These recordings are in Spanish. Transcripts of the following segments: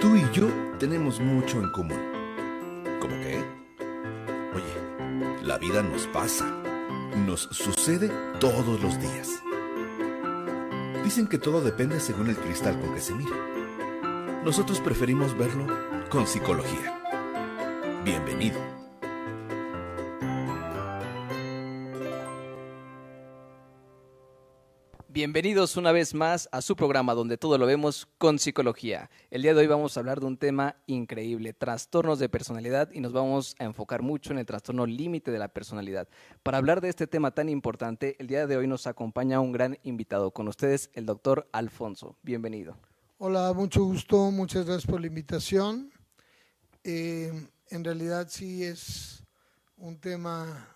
Tú y yo tenemos mucho en común. ¿Cómo qué? Oye, la vida nos pasa. Nos sucede todos los días. Dicen que todo depende según el cristal con que se mire. Nosotros preferimos verlo con psicología. Bienvenido. Bienvenidos una vez más a su programa donde todo lo vemos con psicología. El día de hoy vamos a hablar de un tema increíble, trastornos de personalidad, y nos vamos a enfocar mucho en el trastorno límite de la personalidad. Para hablar de este tema tan importante, el día de hoy nos acompaña un gran invitado. Con ustedes, el doctor Alfonso. Bienvenido. Hola, mucho gusto, muchas gracias por la invitación. En realidad sí es un tema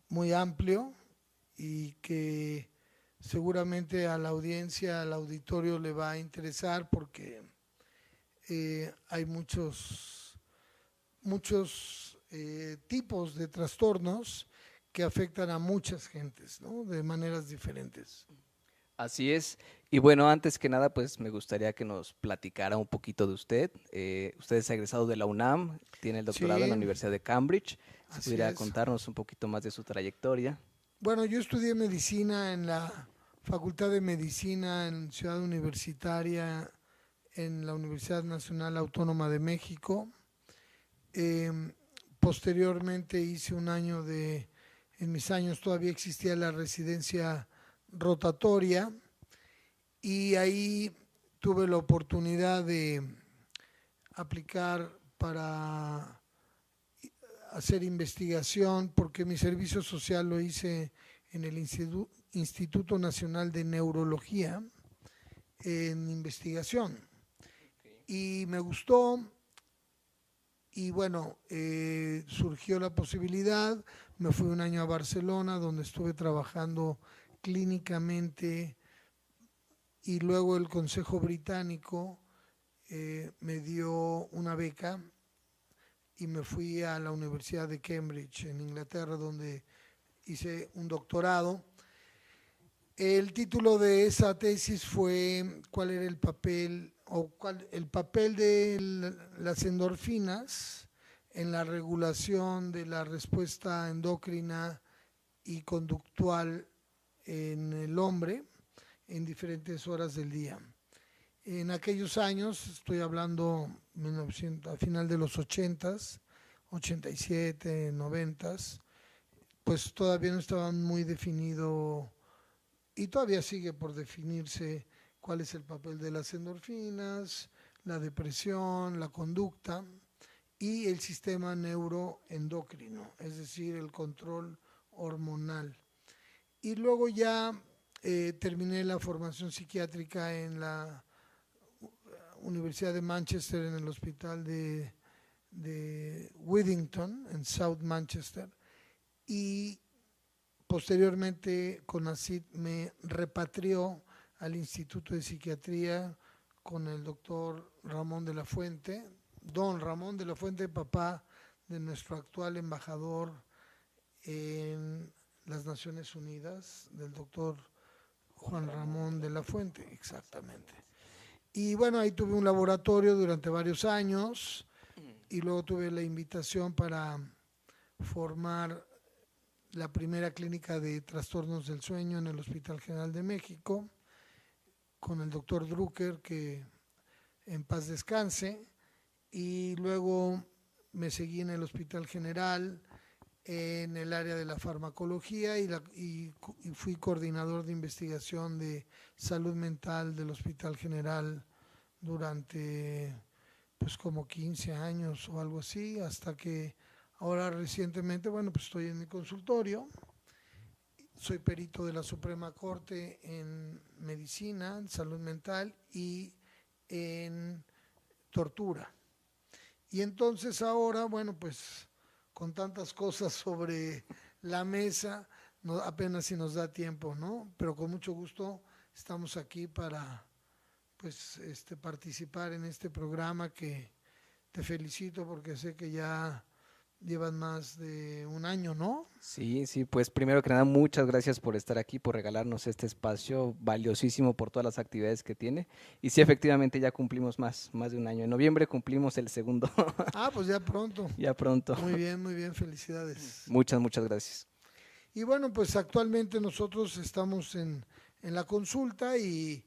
muy amplio y que seguramente a la audiencia, al auditorio le va a interesar porque hay muchos tipos de trastornos que afectan a muchas gentes, ¿no? De maneras diferentes. Así es. Y bueno, antes que nada, pues me gustaría que nos platicara un poquito de usted. Usted es egresado de la UNAM, tiene el doctorado en la Sí, Universidad de Cambridge. Si así pudiera es. contarnos un poquito más de su trayectoria. Bueno, yo estudié medicina en la Facultad de Medicina en Ciudad Universitaria, en la Universidad Nacional Autónoma de México. Eh, Posteriormente hice un año en mis años todavía existía la residencia rotatoria y ahí tuve la oportunidad de aplicar para hacer investigación porque mi servicio social lo hice en el Instituto Nacional de Neurología en investigación y me gustó y bueno, surgió la posibilidad, me fui un año a Barcelona donde estuve trabajando clínicamente y luego el Consejo Británico me dio una beca y me fui a la Universidad de Cambridge en Inglaterra donde hice un doctorado. El título de esa tesis fue ¿cuál era el papel el papel de las endorfinas en la regulación de la respuesta endocrina y conductual en el hombre en diferentes horas del día? En aquellos años, estoy hablando 1900, a final de los 80s, 87, 90s, pues todavía no estaba muy definido y todavía sigue por definirse cuál es el papel de las endorfinas, la depresión, la conducta y el sistema neuroendocrino, es decir, el control hormonal. Y luego ya terminé la formación psiquiátrica en la Universidad de Manchester, en el hospital de Withington, en South Manchester, y posteriormente CONACYT me repatrió al Instituto de Psiquiatría con el doctor Ramón de la Fuente, don Ramón de la Fuente, papá de nuestro actual embajador en las Naciones Unidas, del doctor Juan Ramón de la Fuente, exactamente. Y bueno, ahí tuve un laboratorio durante varios años y luego tuve la invitación para formar la primera clínica de trastornos del sueño en el Hospital General de México con el doctor Drucker, que en paz descanse, y luego me seguí en el Hospital General en el área de la farmacología y fui coordinador de investigación de salud mental del Hospital General durante pues como 15 años o algo así, hasta que ahora recientemente, bueno, pues estoy en mi consultorio, soy perito de la Suprema Corte en medicina, en salud mental y en tortura. Y entonces ahora, bueno, pues con tantas cosas sobre la mesa, no, apenas si nos da tiempo, ¿no? Pero con mucho gusto estamos aquí para pues participar en este programa que te felicito porque sé que ya llevan más de un año, ¿no? Sí, sí, pues primero que nada, muchas gracias por estar aquí, por regalarnos este espacio valiosísimo por todas las actividades que tiene. Y sí, efectivamente ya cumplimos más de un año. En noviembre cumplimos el segundo, Ah, pues ya pronto. ya pronto. Muy bien, felicidades. Muchas gracias. Y bueno, pues actualmente nosotros estamos en la consulta y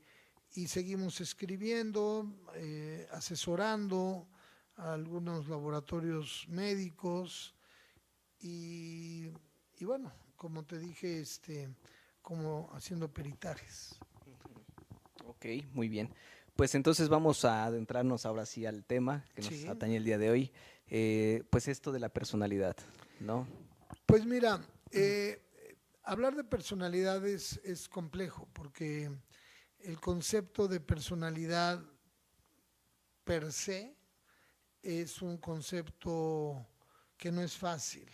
seguimos escribiendo, asesorando a algunos laboratorios médicos y, y bueno, como te dije, como haciendo peritajes. Ok, muy bien. Pues entonces vamos a adentrarnos ahora sí al tema que nos Sí. atañe el día de hoy. Pues esto de la personalidad, ¿no? Pues mira, hablar de personalidades es complejo porque el concepto de personalidad per se es un concepto que no es fácil.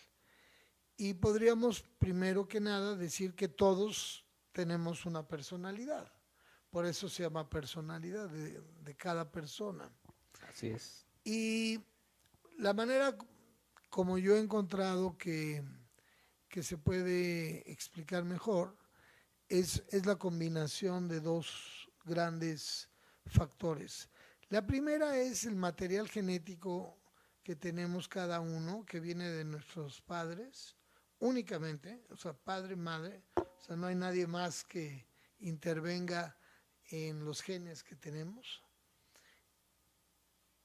Y podríamos, primero que nada, decir que todos tenemos una personalidad. Por eso se llama personalidad de cada persona. Así es. Y la manera como yo he encontrado que se puede explicar mejor es la combinación de dos grandes factores. La primera es el material genético que tenemos cada uno, que viene de nuestros padres, únicamente, o sea, padre, madre, o sea, no hay nadie más que intervenga en los genes que tenemos.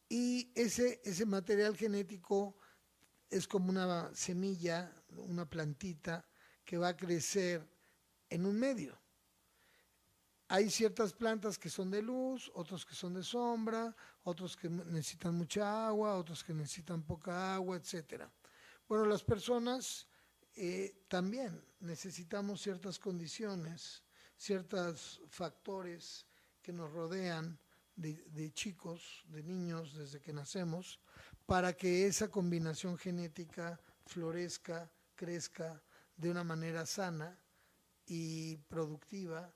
Y ese material genético es como una semilla, una plantita que va a crecer en un medio. Hay ciertas plantas que son de luz, otros que son de sombra, otros que necesitan mucha agua, otros que necesitan poca agua, etc. Bueno, las personas también necesitamos ciertas condiciones, ciertos factores que nos rodean de chicos, de niños, desde que nacemos, para que esa combinación genética florezca, crezca de una manera sana y productiva,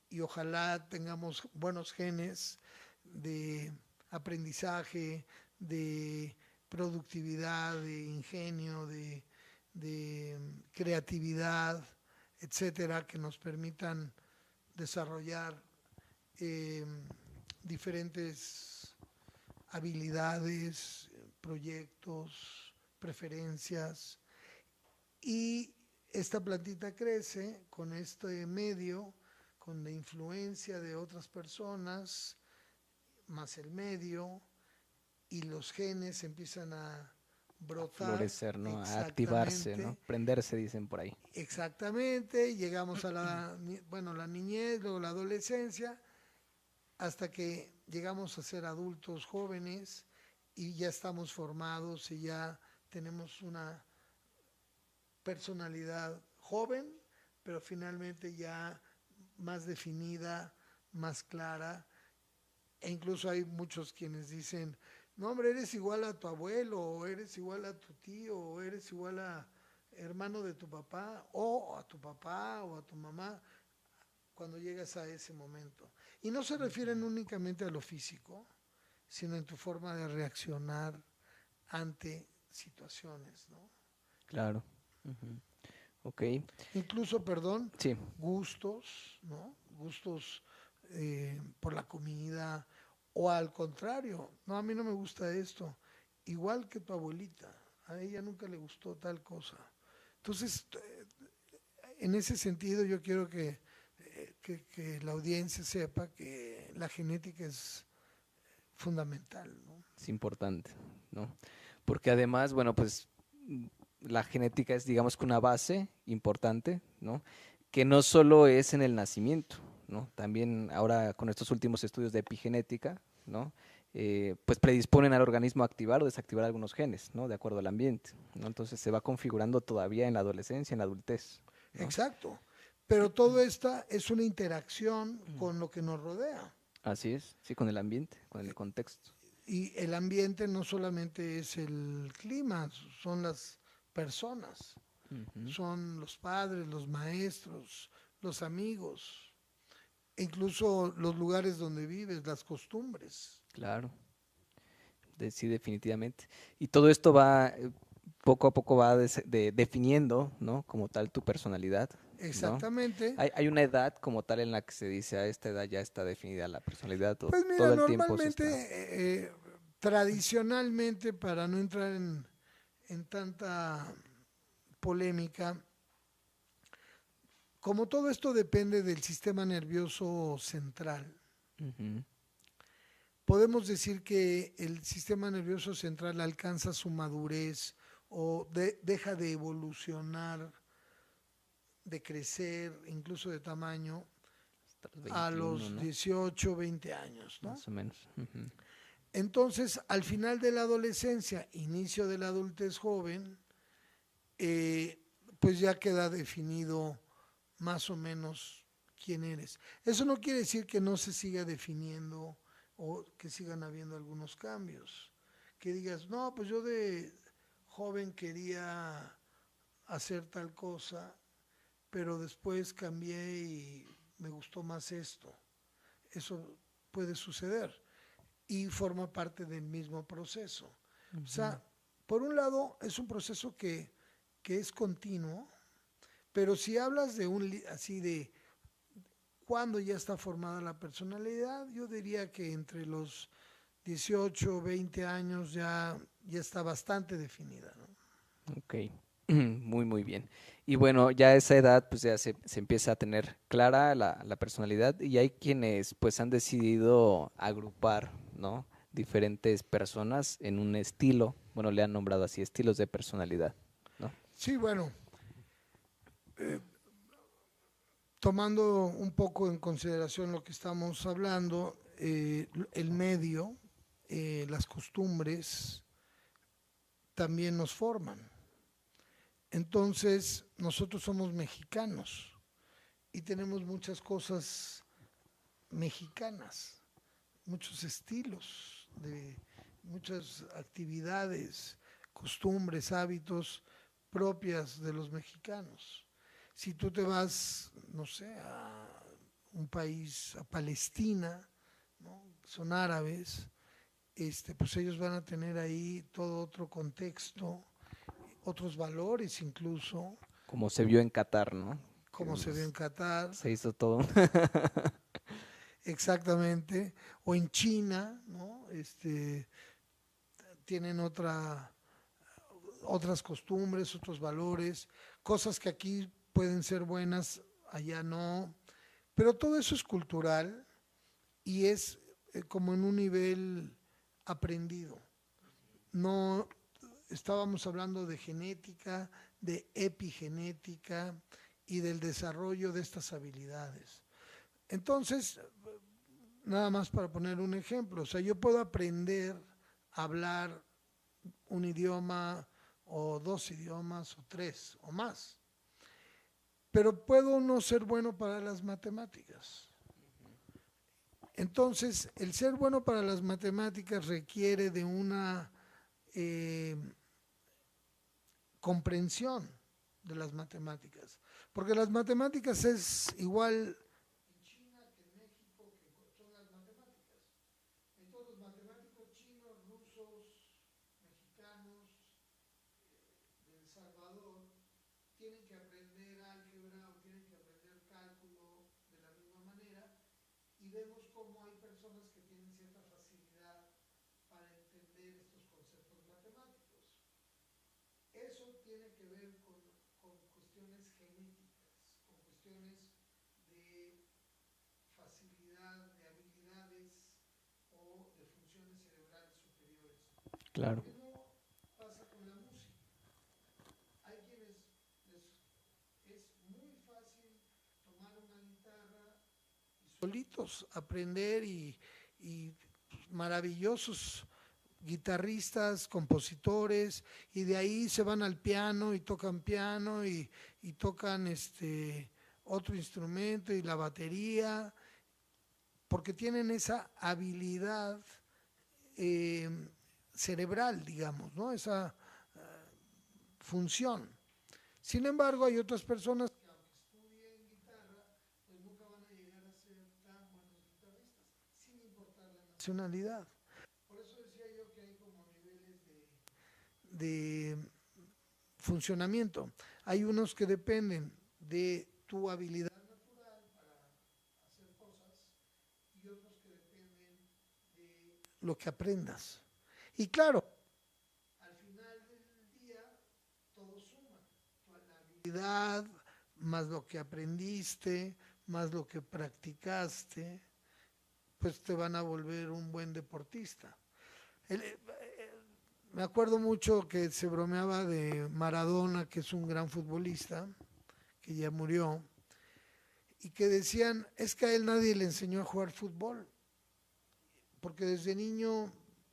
y ojalá tengamos buenos genes de aprendizaje, de productividad, de ingenio, de creatividad, etcétera, que nos permitan desarrollar eh, diferentes habilidades, proyectos, preferencias. Y esta plantita crece con este medio, con la influencia de otras personas, más el medio, y los genes empiezan a brotar. A florecer, ¿no? A activarse, ¿no? Prenderse, dicen por ahí. Exactamente, llegamos a la niñez, luego la adolescencia, hasta que llegamos a ser adultos jóvenes y ya estamos formados y ya tenemos una personalidad joven, pero finalmente ya más definida, más clara, e incluso hay muchos quienes dicen, no hombre, eres igual a tu abuelo, o eres igual a tu tío, o eres igual a hermano de tu papá, o a tu papá, o a tu mamá, cuando llegas a ese momento. Y no se refieren únicamente a lo físico, sino en tu forma de reaccionar ante situaciones, ¿no? Claro. Uh-huh. Ok. Incluso, perdón, Sí. gustos, ¿no? Gustos por la comida, o al contrario, no, a mí no me gusta esto, igual que tu abuelita, a ella nunca le gustó tal cosa. Entonces, en ese sentido yo quiero que la audiencia sepa que la genética es fundamental, ¿no? Es importante, ¿no? Porque además, bueno, pues la genética es, digamos, que una base importante, ¿no? Que no solo es en el nacimiento, ¿no? También ahora con estos últimos estudios de epigenética, ¿no? Pues predisponen al organismo a activar o desactivar algunos genes, ¿no? De acuerdo al ambiente, ¿no? Entonces se va configurando todavía en la adolescencia, en la adultez, ¿no? Exacto. Pero todo esta es una interacción con lo que nos rodea. Así es, sí, con el ambiente, con el contexto. Y el ambiente no solamente es el clima, son las personas, son los padres, los maestros, los amigos, e incluso los lugares donde vives, las costumbres. Claro, sí, definitivamente. Y todo esto va poco a poco va definiendo, ¿no? Como tal tu personalidad, ¿no? Exactamente. Hay una edad como tal en la que se dice a esta edad ya está definida la personalidad o Pues mira, todo el tiempo se normalmente, está. tradicionalmente, para no entrar en tanta polémica, como todo esto depende del sistema nervioso central, Ujú. podemos decir que el sistema nervioso central alcanza su madurez o deja de evolucionar, de crecer, incluso de tamaño, Hasta los a 21, los ¿no? 18, 20 años, ¿no? Más o menos. Ujú. Entonces, al final de la adolescencia, inicio de la adultez joven, eh, pues ya queda definido más o menos quién eres. Eso no quiere decir que no se siga definiendo o que sigan habiendo algunos cambios. Que digas, no, pues yo de joven quería hacer tal cosa, pero después cambié y me gustó más esto. Eso puede suceder y forma parte del mismo proceso. O Ujú. sea, por un lado es un proceso que es continuo, pero si hablas de así de cuándo ya está formada la personalidad, yo diría que entre los 18 o 20 años ya está bastante definida, ¿no? Ok, muy, muy bien. Y bueno, ya a esa edad pues ya se empieza a tener clara la personalidad y hay quienes pues han decidido agrupar, ¿no? Diferentes personas en un estilo, bueno, le han nombrado así, estilos de personalidad, ¿no? Sí, bueno, tomando un poco en consideración lo que estamos hablando, el medio, las costumbres también nos forman. Entonces, nosotros somos mexicanos y tenemos muchas cosas mexicanas, muchos estilos, de muchas actividades, costumbres, hábitos propias de los mexicanos. Si tú te vas, no sé, a un país, a Palestina, ¿no? Son árabes, pues ellos van a tener ahí todo otro contexto, otros valores incluso, Como se vio en Qatar, ¿no? Que como se ve en Qatar, se hizo todo. exactamente, o en China, ¿no? Tienen otras costumbres, otros valores, cosas que aquí pueden ser buenas, allá no, pero todo eso es cultural y es como en un nivel aprendido. No estábamos hablando de genética, de epigenética y del desarrollo de estas habilidades. Entonces, nada más para poner un ejemplo, o sea, yo puedo aprender a hablar un idioma o dos idiomas o tres o más, pero puedo no ser bueno para las matemáticas. Entonces, el ser bueno para las matemáticas requiere de una eh, comprensión de las matemáticas, porque las matemáticas es igual en China que en México, que son las matemáticas. Entonces, los matemáticos chinos, rusos, mexicanos, de El Salvador, tienen que aprender álgebra o tienen que aprender cálculo de la misma manera y vemos cómo hay personas que tienen cierta facilidad para entender estos conceptos matemáticos. Eso tiene que ver con cuestiones genéticas, con cuestiones de facilidad, de habilidades o de funciones cerebrales superiores. Lo Claro. mismo pasa con la música. Hay quienes es muy fácil tomar una guitarra y solitos aprender y maravillosos guitarristas, compositores, y de ahí se van al piano y tocan otro instrumento y la batería, porque tienen esa habilidad eh, cerebral, digamos, ¿no? Esa función. Sin embargo, hay otras personas que aunque estudien guitarra, pues nunca van a llegar a ser tan buenos guitarristas, sin importar la nacionalidad. Por eso decía yo que hay como niveles de funcionamiento. Hay unos que dependen de tu habilidad natural para hacer cosas y otros que dependen de lo que aprendas. Y claro, al final del día todo suma. La habilidad, más lo que aprendiste, más lo que practicaste, pues te van a volver un buen deportista. Me acuerdo mucho que se bromeaba de Maradona, que es un gran futbolista, que ya murió, y que decían, es que a él nadie le enseñó a jugar fútbol, porque desde niño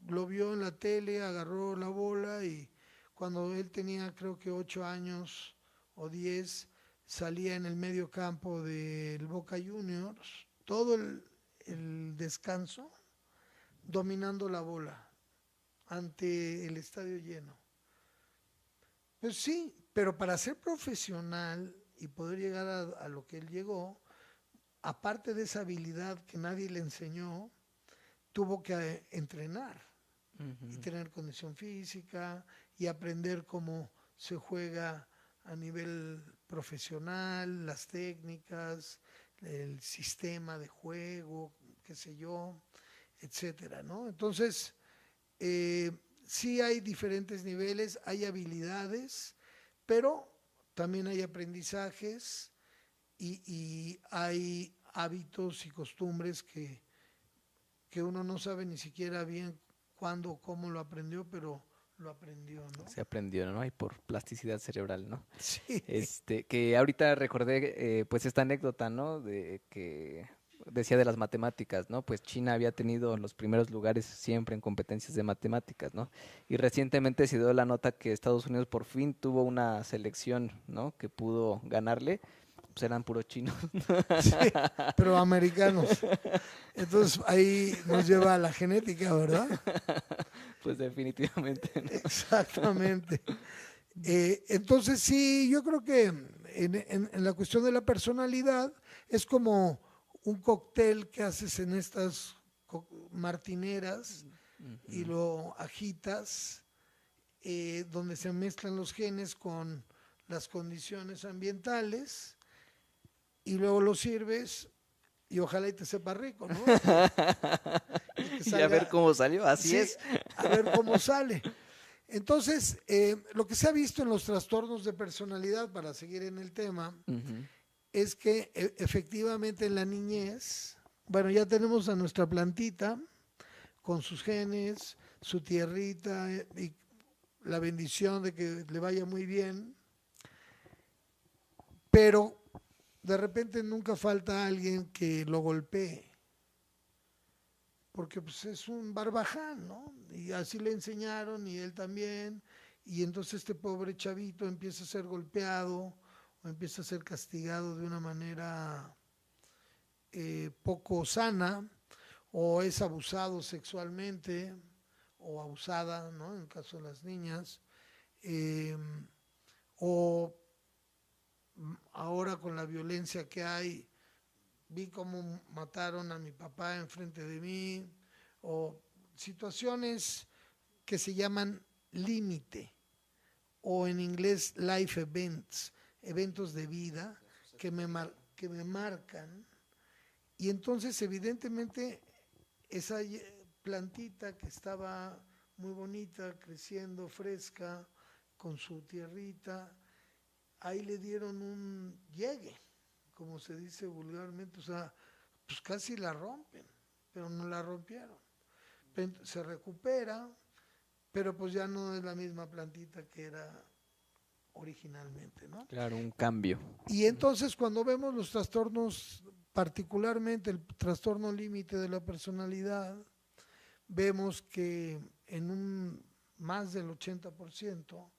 lo vio en la tele, agarró la bola y cuando él tenía creo que 8 años o 10, salía en el medio campo del Boca Juniors, todo el descanso, dominando la bola ante el estadio lleno. Pues sí, pero para ser profesional y poder llegar a lo que él llegó, aparte de esa habilidad que nadie le enseñó, tuvo que entrenar y tener condición física y aprender cómo se juega a nivel profesional, las técnicas, el sistema de juego, qué sé yo, etcétera, ¿no? Entonces, sí hay diferentes niveles, hay habilidades, pero también hay aprendizajes y hay hábitos y costumbres que uno no sabe ni siquiera bien cuándo o cómo lo aprendió, pero lo aprendió, ¿no? Se aprendió, ¿no? Y por plasticidad cerebral, ¿no? Sí. Que ahorita recordé, pues esta anécdota, ¿no? De que decía de las matemáticas, ¿no? Pues China había tenido los primeros lugares siempre en competencias de matemáticas, ¿no? Y recientemente se dio la nota que Estados Unidos por fin tuvo una selección, ¿no? Que pudo ganarle, pues eran puros chinos. Sí, pero americanos. Entonces ahí nos lleva a la genética, ¿verdad? Pues definitivamente, ¿no? Exactamente. Entonces sí, yo creo que en la cuestión de la personalidad es como un cóctel que haces en estas martineras y lo agitas, donde se mezclan los genes con las condiciones ambientales y luego lo sirves y ojalá y te sepa rico, ¿no? Y a ver cómo salió, así sí, es. A ver cómo sale. Entonces, lo que se ha visto en los trastornos de personalidad, para seguir en el tema, es que efectivamente en la niñez, bueno, ya tenemos a nuestra plantita con sus genes, su tierrita y la bendición de que le vaya muy bien, pero de repente nunca falta alguien que lo golpee, porque pues es un barbaján, ¿no? Y así le enseñaron y él también, y entonces este pobre chavito empieza a ser golpeado o empieza a ser castigado de una manera poco sana, o es abusado sexualmente o abusada, ¿no? En el caso de las niñas, o ahora con la violencia que hay, vi cómo mataron a mi papá enfrente de mí, o situaciones que se llaman límite, o en inglés life events, eventos de vida que me marcan, y entonces evidentemente esa plantita que estaba muy bonita, creciendo, fresca, con su tierrita, ahí le dieron un llegue, como se dice vulgarmente, o sea, pues casi la rompen, pero no la rompieron. Se recupera, pero pues ya no es la misma plantita que era originalmente, ¿no? Claro, un cambio. Y entonces cuando vemos los trastornos, particularmente el trastorno límite de la personalidad, vemos que en un más del 80%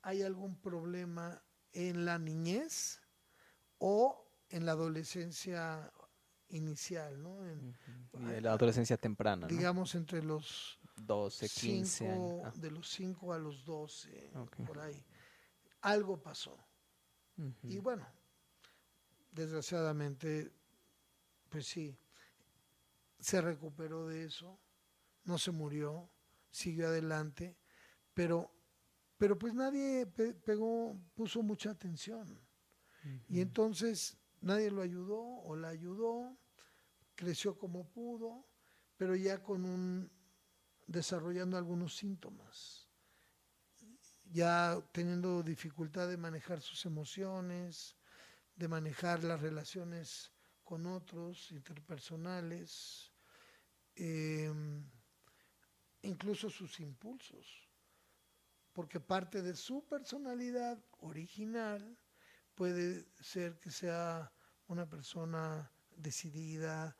hay algún problema en la niñez o en la adolescencia inicial, ¿no? Y la adolescencia temprana, ¿no? Digamos entre los 12, 15 años. de los 5 a los 12, Okay. por ahí. Algo pasó. Y bueno, desgraciadamente, pues sí, se recuperó de eso, no se murió, siguió adelante, pero pero pues nadie puso mucha atención. Y entonces nadie lo ayudó o la ayudó, creció como pudo, pero ya desarrollando algunos síntomas, ya teniendo dificultad de manejar sus emociones, de manejar las relaciones con otros, interpersonales, incluso sus impulsos, porque parte de su personalidad original puede ser que sea una persona decidida,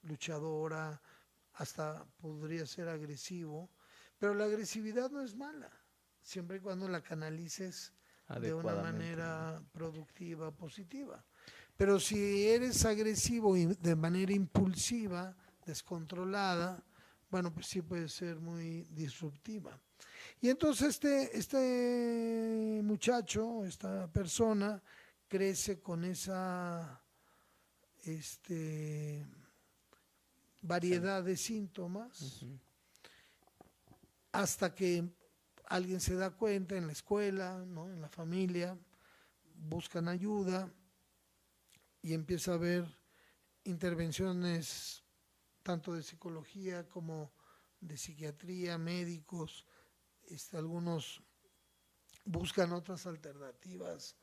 luchadora, hasta podría ser agresivo, pero la agresividad no es mala, siempre y cuando la canalices de una manera productiva, positiva. Pero si eres agresivo y de manera impulsiva, descontrolada, bueno, pues sí puede ser muy disruptiva. Y entonces este muchacho, esta persona, crece con esa variedad de síntomas hasta que alguien se da cuenta en la escuela, ¿no? En la familia, buscan ayuda y empieza a haber intervenciones tanto de psicología como de psiquiatría, médicos, algunos buscan otras alternativas,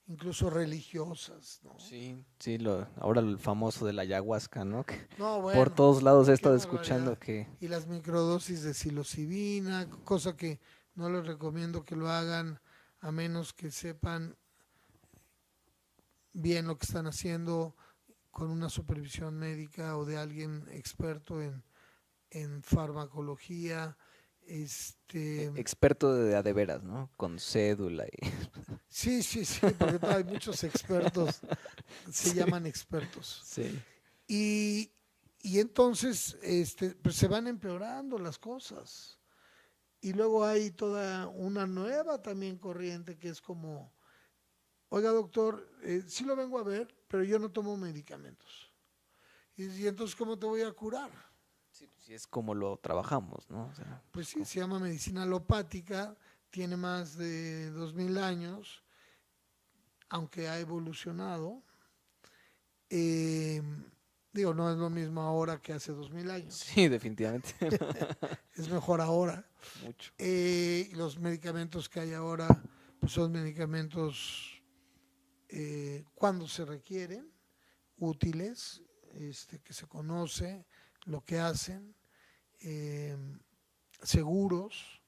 incluso religiosas, ¿no? Sí, sí, ahora el famoso de la ayahuasca, ¿no? Que No, por bueno, todos lados he qué estado barbaridad. escuchando que... Y las microdosis de psilocibina, cosa que no les recomiendo que lo hagan a menos que sepan bien lo que están haciendo con una supervisión médica o de alguien experto en farmacología. Experto de a de veras, ¿no? Con cédula y... Sí, porque hay muchos expertos, se llaman expertos. Sí. Y entonces pues se van empeorando las cosas. Y luego hay toda una nueva también corriente que es como, oiga doctor, sí lo vengo a ver, pero yo no tomo medicamentos. Y entonces, ¿cómo te voy a curar? Sí, es como lo trabajamos, ¿no? O sea, Pues sí, se llama medicina alopática, tiene más de 2000 años, aunque ha evolucionado. Digo, no es lo mismo ahora que hace 2000 años. sí, definitivamente. Es mejor ahora. Mucho. Los medicamentos que hay ahora pues son medicamentos cuando se requieren, útiles, que se conoce lo que hacen, seguros.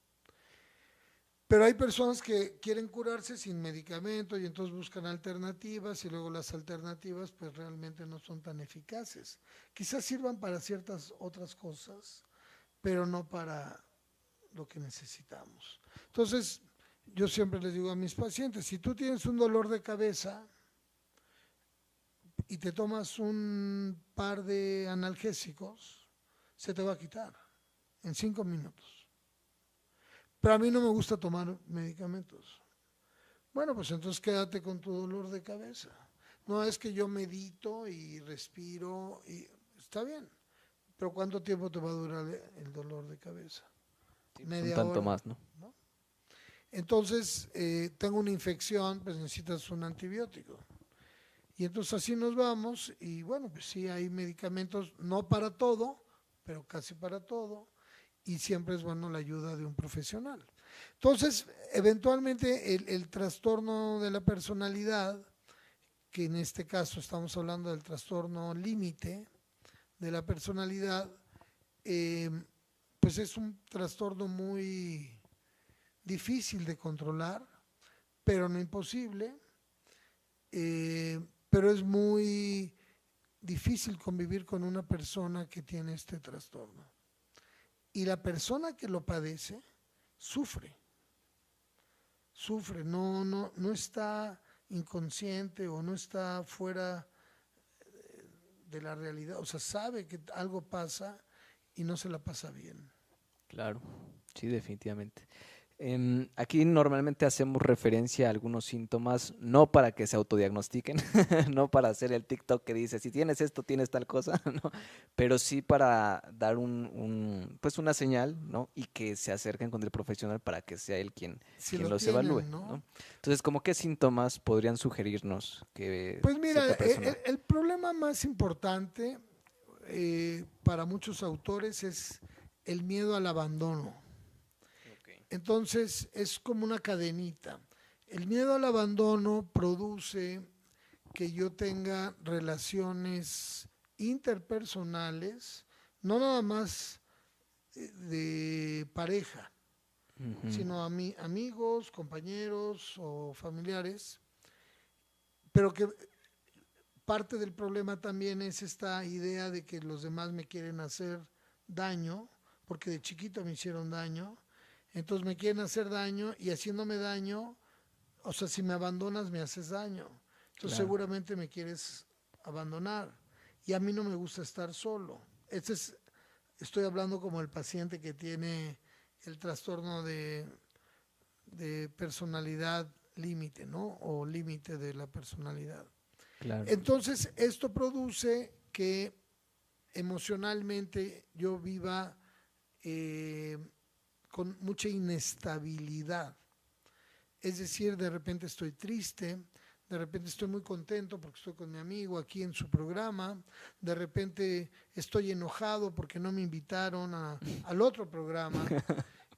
Pero hay personas que quieren curarse sin medicamento y entonces buscan alternativas y luego las alternativas pues realmente no son tan eficaces. Quizás sirvan para ciertas otras cosas, pero no para lo que necesitamos. Entonces, yo siempre les digo a mis pacientes, si tú tienes un dolor de cabeza y te tomas un par de analgésicos, se te va a quitar en 5 minutos. Pero a mí no me gusta tomar medicamentos. Bueno, pues entonces quédate con tu dolor de cabeza. No es que yo medito y respiro, y está bien, pero ¿cuánto tiempo te va a durar el dolor de cabeza? Sí, Media un tanto hora, más, ¿no? ¿no? Entonces, tengo una infección, pues necesitas un antibiótico. Y entonces así nos vamos y bueno, pues sí hay medicamentos, no para todo, pero casi para todo. Y siempre es bueno la ayuda de un profesional. Entonces, eventualmente el trastorno de la personalidad, que en este caso estamos hablando del trastorno límite de la personalidad, pues es un trastorno muy difícil de controlar, pero no imposible, pero es muy difícil convivir con una persona que tiene este trastorno. Y la persona que lo padece sufre, no está inconsciente o no está fuera de la realidad, o sea, sabe que algo pasa y no se la pasa bien. Claro, sí, definitivamente. Aquí normalmente hacemos referencia a algunos síntomas, no para que se autodiagnostiquen, no para hacer el TikTok que dice, si tienes esto, tienes tal cosa, ¿no? Pero sí para dar pues una señal, ¿no? Y que se acerquen con el profesional para que sea él Si quien lo los evalúe, tienen, ¿no? ¿no? Entonces, ¿cómo qué síntomas podrían sugerirnos que Pues mira, cierta persona... el problema más importante para muchos autores es el miedo al abandono. Entonces es como una cadenita. El miedo al abandono produce que yo tenga relaciones interpersonales, no nada más de pareja, Ujú. sino amigos, compañeros o familiares, pero que parte del problema también es esta idea de que los demás me quieren hacer daño, porque de chiquito me hicieron daño, entonces me quieren hacer daño y haciéndome daño, o sea, si me abandonas me haces daño, entonces Claro. seguramente me quieres abandonar y a mí no me gusta estar solo. Estoy hablando como el paciente que tiene el trastorno de personalidad límite, ¿no? O límite de la personalidad. Claro. Entonces, esto produce que emocionalmente yo viva con mucha inestabilidad. Es decir, de repente estoy triste, de repente estoy muy contento porque estoy con mi amigo aquí en su programa, de repente estoy enojado porque no me invitaron al otro programa,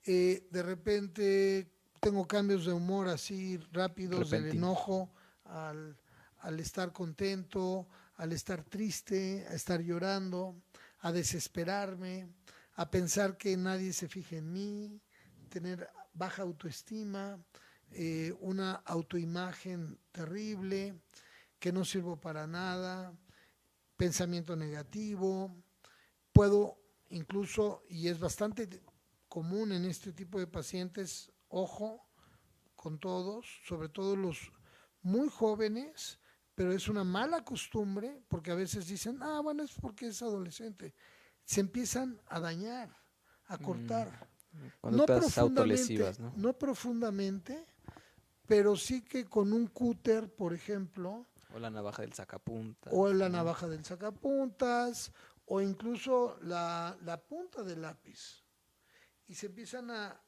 de repente tengo cambios de humor así rápidos, del Repentino. enojo al estar contento, al estar triste, a estar llorando, a desesperarme, a pensar que nadie se fije en mí, tener baja autoestima, una autoimagen terrible, que no sirvo para nada, pensamiento negativo. Puedo incluso, y es bastante común en este tipo de pacientes, ojo con todos, sobre todo los muy jóvenes, pero es una mala costumbre porque a veces dicen, bueno, es porque es adolescente. Se empiezan a dañar, a cortar. No Conductas profundamente, autolesivas, ¿no? no profundamente, pero sí que con un cúter, por ejemplo, O la navaja del sacapuntas, o la ¿no? navaja del sacapuntas, o incluso la punta del lápiz. Y se empiezan a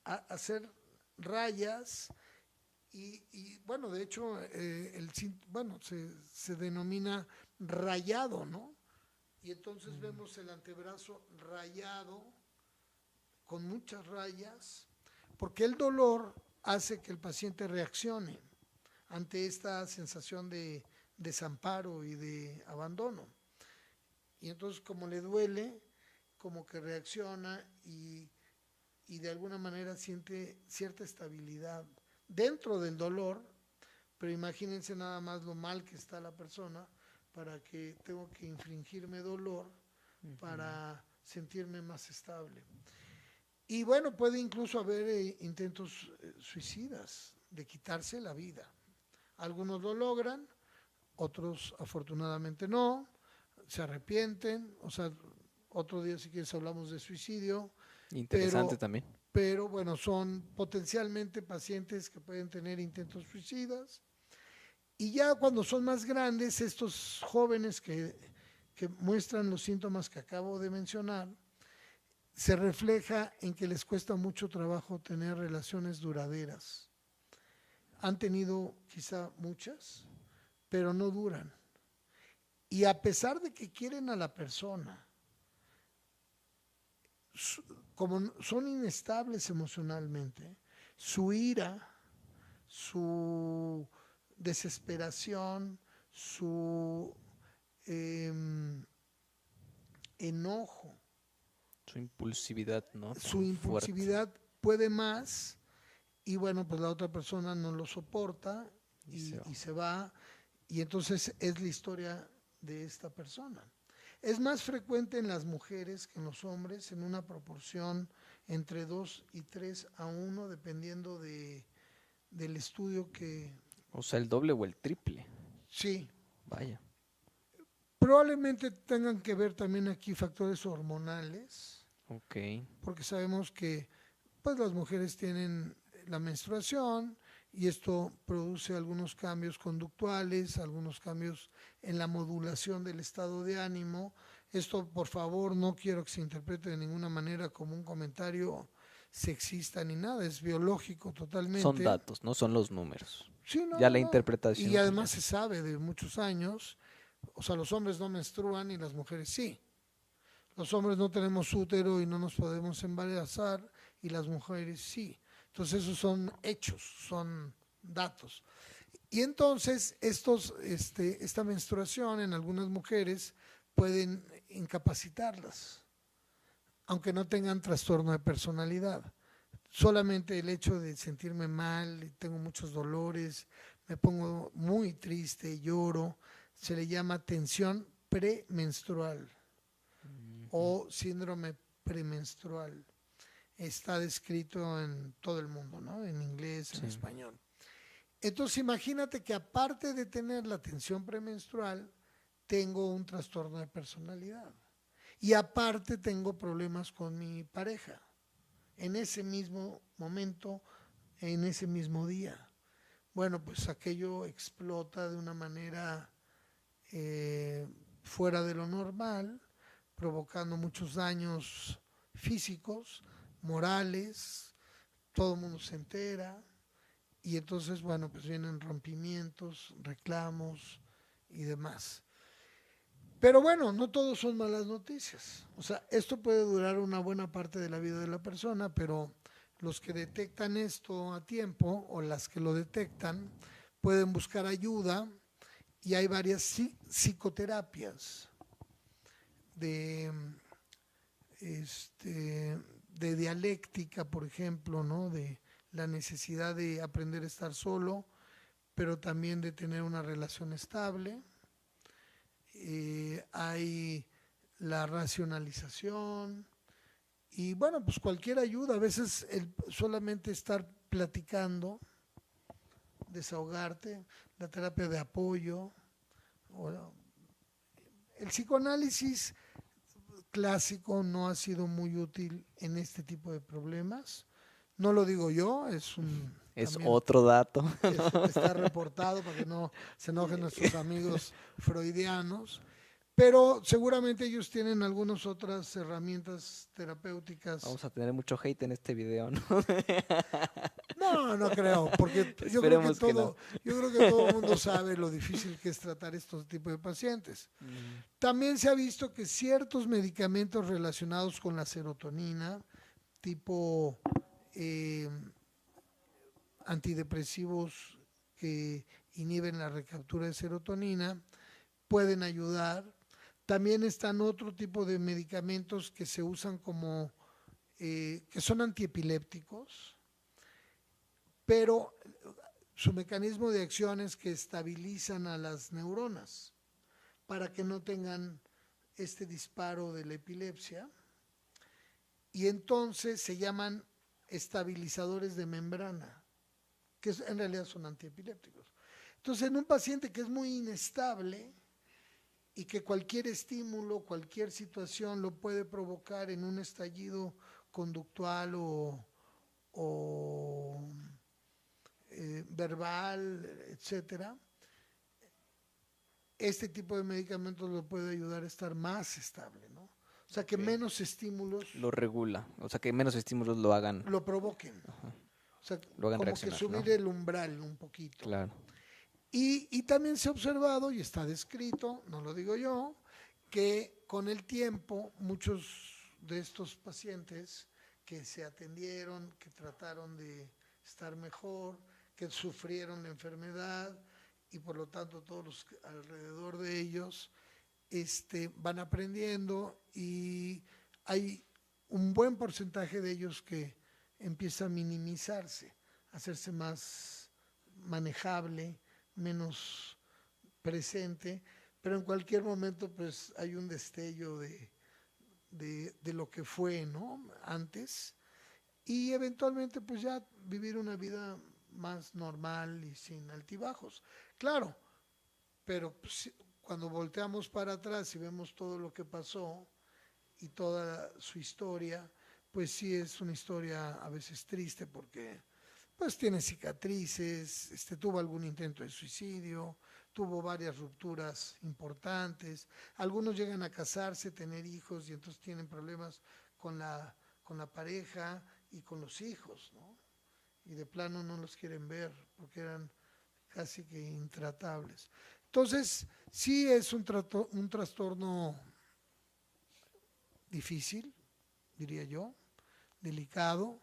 hacer rayas bueno, de hecho, se denomina rayado, ¿no? Y entonces vemos el antebrazo rayado con muchas rayas, porque el dolor hace que el paciente reaccione ante esta sensación de desamparo y de abandono. Y entonces como le duele, como que reacciona y de alguna manera siente cierta estabilidad dentro del dolor, pero imagínense nada más lo mal que está la persona para que tengo que infligirme dolor para sentirme más estable. Y bueno, puede incluso haber intentos suicidas de quitarse la vida. Algunos lo logran, otros afortunadamente no, se arrepienten, o sea, otro día si quieres hablamos de suicidio, Interesante también. pero bueno, son potencialmente pacientes que pueden tener intentos suicidas. Y ya cuando son más grandes, estos jóvenes que muestran los síntomas que acabo de mencionar, se refleja en que les cuesta mucho trabajo tener relaciones duraderas. Han tenido quizá muchas, pero no duran. Y a pesar de que quieren a la persona, como son inestables emocionalmente, su ira, su desesperación, su enojo, Su impulsividad, ¿no? su Tan impulsividad puede más y bueno, pues la otra persona no lo soporta y se va y entonces es la historia de esta persona. Es más frecuente en las mujeres que en los hombres en una proporción entre 2 y 3 a 1 dependiendo del estudio que... O sea, el doble o el triple. Sí. Vaya. Probablemente tengan que ver también aquí factores hormonales. Ok. Porque sabemos que pues las mujeres tienen la menstruación y esto produce algunos cambios conductuales, algunos cambios en la modulación del estado de ánimo. Esto, por favor, no quiero que se interprete de ninguna manera como un comentario sexista ni nada, es biológico totalmente. Son datos, no son los números. Sí, no, Ya no, la no. interpretación. Y además se sabe de muchos años, o sea, los hombres no menstruan y las mujeres sí. Los hombres no tenemos útero y no nos podemos embarazar y las mujeres sí. Entonces esos son hechos, son datos. Y entonces esta menstruación en algunas mujeres pueden incapacitarlas, aunque no tengan trastorno de personalidad. Solamente el hecho de sentirme mal, tengo muchos dolores, me pongo muy triste, lloro, se le llama tensión premenstrual o síndrome premenstrual. Está descrito en todo el mundo, ¿no? En inglés, en español. Entonces imagínate que aparte de tener la tensión premenstrual, tengo un trastorno de personalidad. Y aparte tengo problemas con mi pareja. En ese mismo momento, en ese mismo día. Bueno, pues aquello explota de una manera fuera de lo normal, provocando muchos daños físicos, morales, todo el mundo se entera y entonces, bueno, pues vienen rompimientos, reclamos y demás. Pero bueno, no todos son malas noticias. O sea, esto puede durar una buena parte de la vida de la persona, pero los que detectan esto a tiempo o las que lo detectan pueden buscar ayuda y hay varias psicoterapias de dialéctica, por ejemplo, ¿no? De la necesidad de aprender a estar solo, pero también de tener una relación estable. Hay la racionalización y bueno, pues cualquier ayuda, a veces solamente estar platicando, desahogarte, la terapia de apoyo, el psicoanálisis clásico no ha sido muy útil en este tipo de problemas. No lo digo yo, es otro dato. Está reportado para que no se enojen nuestros amigos freudianos, pero seguramente ellos tienen algunas otras herramientas terapéuticas. Vamos a tener mucho hate en este video, ¿no? No creo, porque yo creo que todo el mundo sabe lo difícil que es tratar estos tipos de pacientes. También se ha visto que ciertos medicamentos relacionados con la serotonina, tipo antidepresivos que inhiben la recaptura de serotonina, pueden ayudar. También están otro tipo de medicamentos que se usan como, que son antiepilépticos, pero su mecanismo de acción es que estabilizan a las neuronas para que no tengan este disparo de la epilepsia. Y entonces se llaman estabilizadores de membrana, que en realidad son antiepilépticos. Entonces, en un paciente que es muy inestable y que cualquier estímulo, cualquier situación lo puede provocar en un estallido conductual o verbal, etcétera, este tipo de medicamentos lo puede ayudar a estar más estable, ¿no? O sea, que menos estímulos lo regula, o sea, que menos estímulos lo hagan. Lo provoquen. Ajá. O sea, Lo hagan como que subir, ¿no?, el umbral un poquito. Claro. Y también se ha observado, y está descrito, no lo digo yo, que con el tiempo muchos de estos pacientes que se atendieron, que trataron de estar mejor, que sufrieron la enfermedad y por lo tanto todos los alrededor de ellos van aprendiendo y hay un buen porcentaje de ellos que empieza a minimizarse, a hacerse más manejable, menos presente, pero en cualquier momento pues hay un destello de lo que fue, ¿no?, antes, y eventualmente pues ya vivir una vida más normal y sin altibajos. Claro, pero pues, cuando volteamos para atrás y vemos todo lo que pasó y toda su historia, pues sí es una historia a veces triste porque pues tiene cicatrices, tuvo algún intento de suicidio, tuvo varias rupturas importantes, algunos llegan a casarse, tener hijos y entonces tienen problemas con la pareja y con los hijos, ¿no? Y de plano no los quieren ver porque eran casi que intratables. Entonces, sí es un trastorno difícil, diría yo, delicado,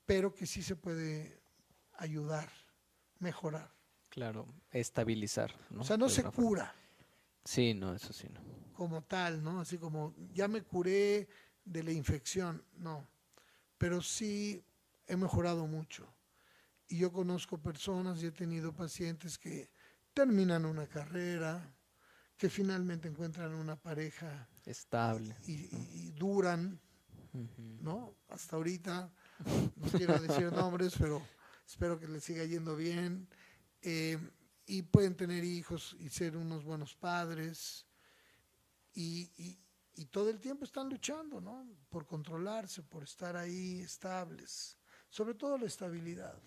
pero que sí se puede ayudar, mejorar. Claro, estabilizar, ¿no? O sea, no De se alguna forma. cura Sí, no, eso sí, no. como tal, ¿no? Así como ya me curé de la infección, no. Pero sí he mejorado mucho. Y yo conozco personas y he tenido pacientes que terminan una carrera, que finalmente encuentran una pareja Estable. y duran, Ujú. ¿no? Hasta ahorita, no quiero decir nombres, pero espero que les siga yendo bien. Eh, y pueden tener hijos y ser unos buenos padres. Y todo el tiempo están luchando, ¿no? Por controlarse, por estar ahí estables. Sobre todo la estabilidad.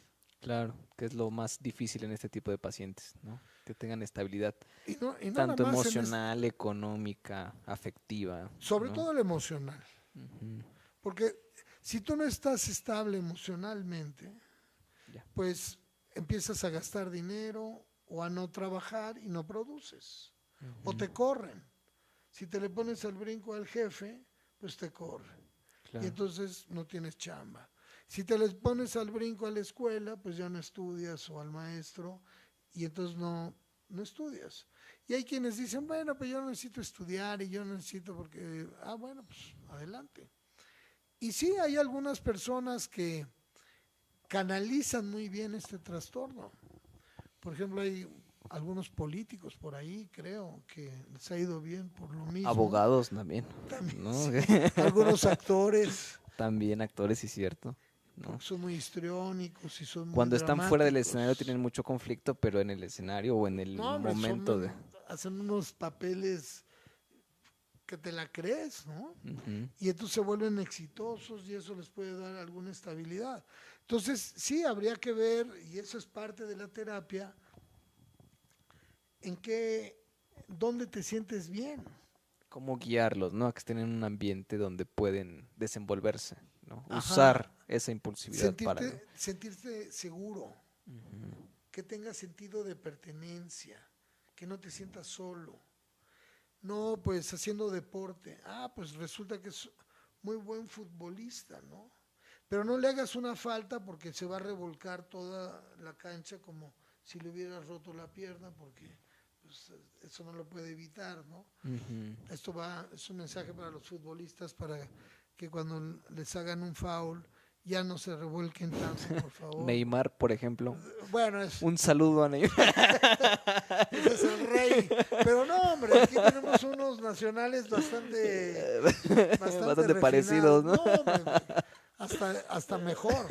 Claro, que es lo más difícil en este tipo de pacientes, ¿no? Que tengan estabilidad, Y no nada tanto más emocional, económica, afectiva, sobre ¿no? todo el emocional. Ujú. Porque si tú no estás estable emocionalmente, Ya. pues empiezas a gastar dinero o a no trabajar y no produces. O te corren. Si te le pones al brinco al jefe, pues te corre. Claro. Y entonces no tienes chamba. Si te les pones al brinco a la escuela, pues ya no estudias o al maestro y entonces no estudias. Y hay quienes dicen, bueno, pues yo no necesito estudiar y yo no necesito porque, bueno, pues adelante. Y sí, hay algunas personas que canalizan muy bien este trastorno. Por ejemplo, hay algunos políticos por ahí, creo, que les ha ido bien por lo mismo. Abogados también, También, ¿no? sí. Algunos actores, También actores, sí, cierto, ¿no? porque son muy histriónicos y son muy Cuando están fuera del dramáticos. escenario tienen mucho conflicto, pero en el escenario o en el No, hombre, momento de... hacen unos papeles que te la crees, ¿no? Ujú. Y entonces se vuelven exitosos y eso les puede dar alguna estabilidad. Entonces, sí, habría que ver, y eso es parte de la terapia, dónde te sientes bien. Cómo guiarlos, ¿no? A que estén en un ambiente donde pueden desenvolverse, ¿no? Ajá. Usar esa impulsividad para... ¿no? Sentirte seguro, que tengas sentido de pertenencia, que no te sientas solo. No, pues haciendo deporte. Pues resulta que es muy buen futbolista, ¿no? Pero no le hagas una falta porque se va a revolcar toda la cancha como si le hubieras roto la pierna, porque pues, eso no lo puede evitar, ¿no? Ujú. Es un mensaje para los futbolistas para que cuando les hagan un foul ya no se revuelquen tanto, por favor. Neymar, por ejemplo. Bueno, Un saludo a Neymar. ese es el rey. Pero no, hombre, aquí tenemos unos nacionales bastante Bastante parecidos, ¿no? No, hombre, hasta mejor.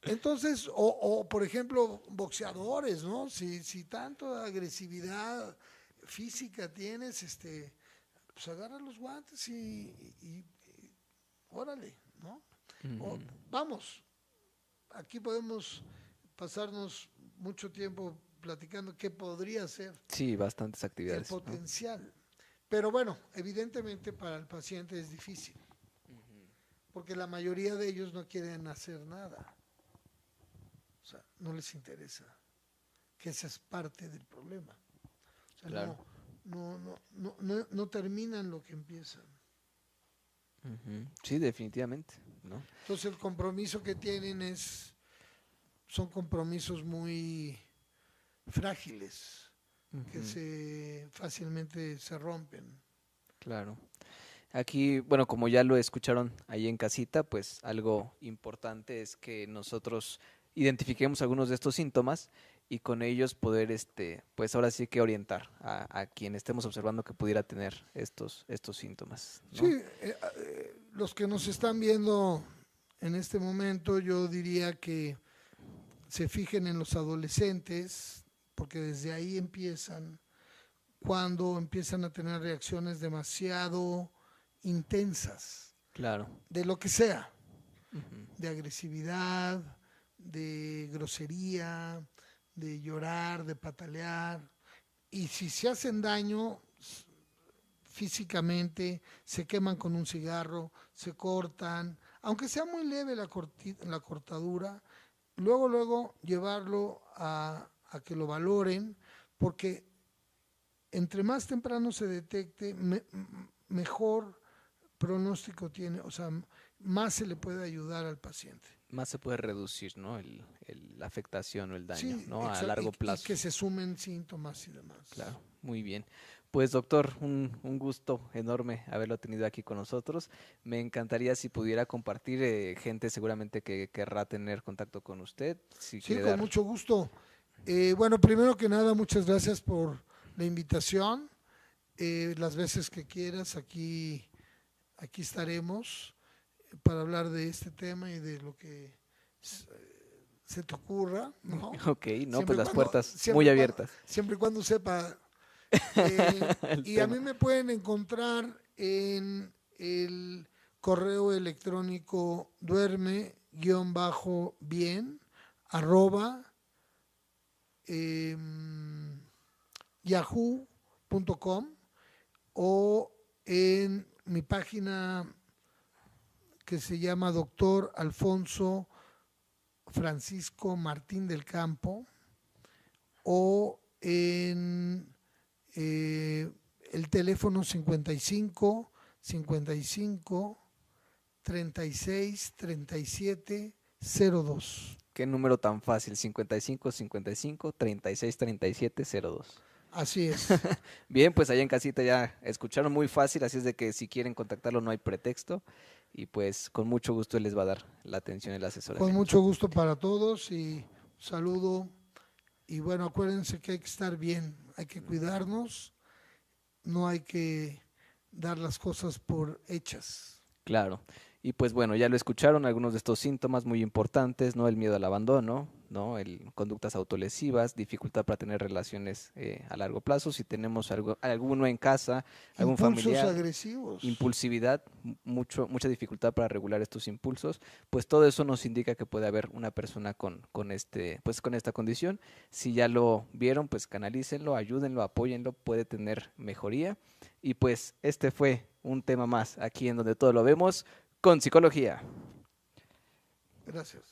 Entonces, por ejemplo, boxeadores, ¿no? Si tanto agresividad física tienes, pues agarra los guantes y órale, ¿no? Vamos, aquí podemos pasarnos mucho tiempo platicando qué podría ser Sí, bastantes el actividades, ¿no? potencial. Pero bueno, evidentemente para el paciente es difícil, porque la mayoría de ellos no quieren hacer nada. O sea, no les interesa, que esa es parte del problema. O sea, Claro. no terminan lo que empiezan. Ujú. Sí, definitivamente, ¿no? Entonces el compromiso que tienen son compromisos muy frágiles, que Ujú. fácilmente se rompen. Claro. Aquí, bueno, como ya lo escucharon ahí en casita, pues algo importante es que nosotros identifiquemos algunos de estos síntomas y con ellos poder, pues ahora sí que orientar a quien estemos observando que pudiera tener estos síntomas, ¿no? Sí, los que nos están viendo en este momento, yo diría que se fijen en los adolescentes, porque desde ahí empiezan, cuando empiezan a tener reacciones demasiado intensas. Claro. de lo que sea, Ujú. de agresividad, de grosería, de llorar, de patalear. Y si se hacen daño físicamente, se queman con un cigarro, se cortan, aunque sea muy leve la cortadura, luego llevarlo a que lo valoren, porque entre más temprano se detecte, mejor pronóstico tiene, o sea, más se le puede ayudar al paciente. Más se puede reducir, ¿no? La afectación o el daño, Sí, ¿no? A largo y plazo. que se sumen síntomas y demás. Claro, muy bien. Pues doctor, un gusto enorme haberlo tenido aquí con nosotros. Me encantaría si pudiera compartir, gente seguramente que querrá tener contacto con usted, si Sí, quiere con dar. mucho gusto. Bueno, primero que nada, muchas gracias por la invitación. Las veces que quieras, aquí estaremos para hablar de este tema y de lo que se te ocurra, ¿no? Ok, no, pues Siempre y las cuando, puertas siempre muy y cuando, abiertas. siempre y cuando sepa. El Y a tema. mí me pueden encontrar en el correo electrónico duerme-bien @ yahoo.com o en mi página que se llama Doctor Alfonso Francisco Martín del Campo o en el teléfono 55 55 36 37 02. Qué número tan fácil, 55 55 36 37 02. Así es. Bien, pues allá en casita ya escucharon muy fácil, así es de que si quieren contactarlo no hay pretexto y pues con mucho gusto él les va a dar la atención y el Con asesoramiento. mucho gusto para todos y saludo. Y bueno, acuérdense que hay que estar bien, hay que cuidarnos, no hay que dar las cosas por hechas. Claro. Y pues bueno, ya lo escucharon, algunos de estos síntomas muy importantes, ¿no? El miedo al abandono, ¿no? Conductas autolesivas, dificultad para tener relaciones a largo plazo, si tenemos alguno en casa, algún Impulsos familiar, agresivos. impulsividad, mucha dificultad para regular estos impulsos, pues todo eso nos indica que puede haber una persona pues con esta condición. Si ya lo vieron, pues canalícenlo, ayúdenlo, apóyenlo, puede tener mejoría. Y pues este fue un tema más aquí en donde todo lo vemos con psicología. Gracias.